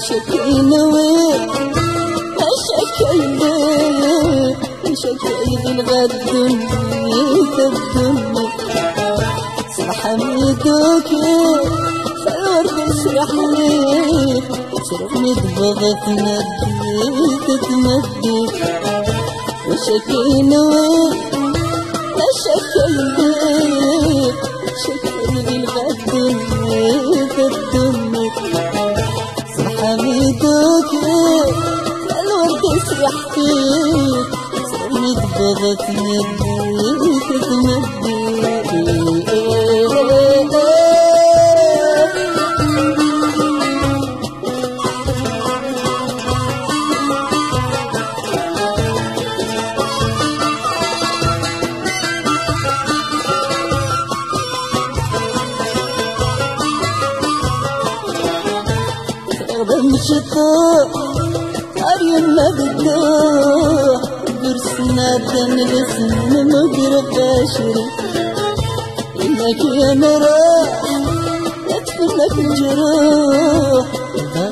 شكينا وين شكينا شكينا الغد تبدلني صبح ميدوك فالورد يسرح لي ترمي دبغة تمدي تتمدي وشكينا وين شكينا شكينا الغد تبدلني صبح ميدوك فالورد يسرح فيك ترمي دبغة تمدي تتمدي مشطوح عريم ما بدوح درسنا دم الاسم مقرب باشري إنك يا مراح يدفنك الجروح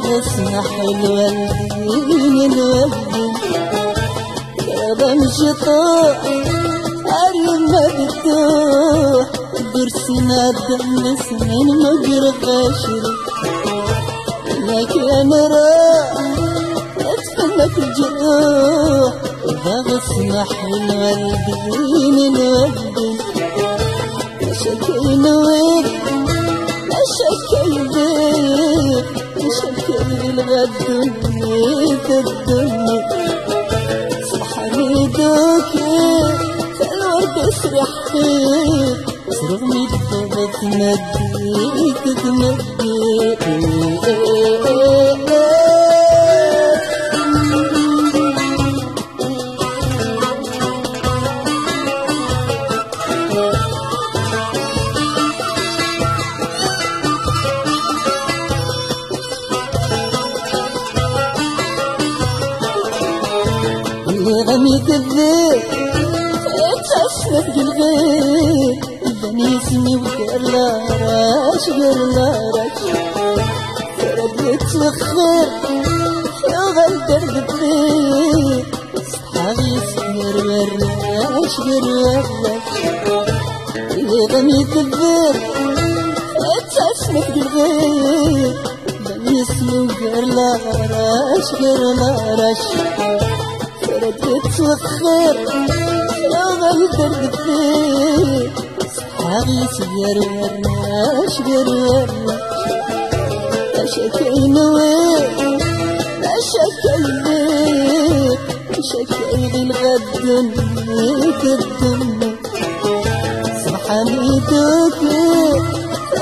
غصنا حلوة الدين الودين يا مشطوح عريم ما بدوح درسنا دم الاسم مقرب باشري لك يا مراح ادفنك الجروح إذا غصنا حلوة الدين الودين شكينا وين شكينا شكينا الغد تبدلني صبح ميدوك فالورد يسرح فيك ترغمي الضبط تمدي تتمدي اللي غميت الذيب اتسلت قلبي بني اسمي وقال راش فردت الخير يا غندر بدي صحابي سير وراش اللي غميت الذيب اتسلت قلبي بني اسمي وقال راش فردت الخير يا غندر بدي صحابي سير وراش شكينا وين شكينا شكينا الغد تبدلني صبح ميدوك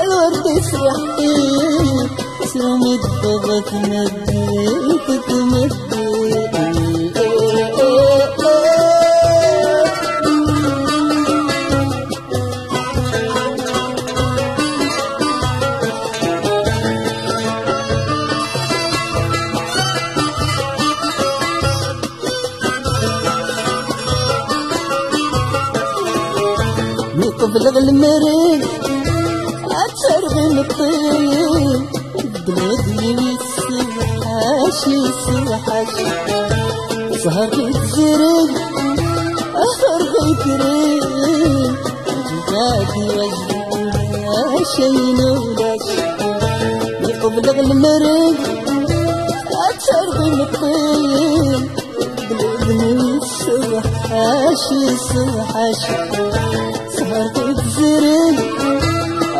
الورد يسرح فيك ترمي الضبة تمدي تتمدي بلغ المرين أترغي الطين بلغني السبحاش سهر الزرين أفرغي كرين جدادي وجدنا شي نولاش بلغ المرين أترغي الطين بلغني السبحاش سهرت بزرين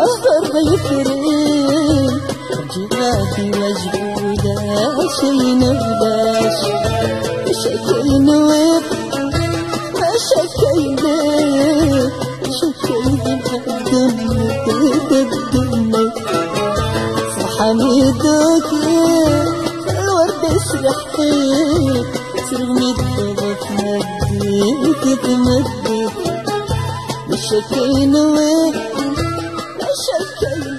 أفر غيفرين جبادي وجبودا شي نبلاش شكينا ويب ما شكينا تبدلني صبح ميدوك الورد يسرح فيك ترمي الضبط تمدي تتمدي شكينا وين شكينا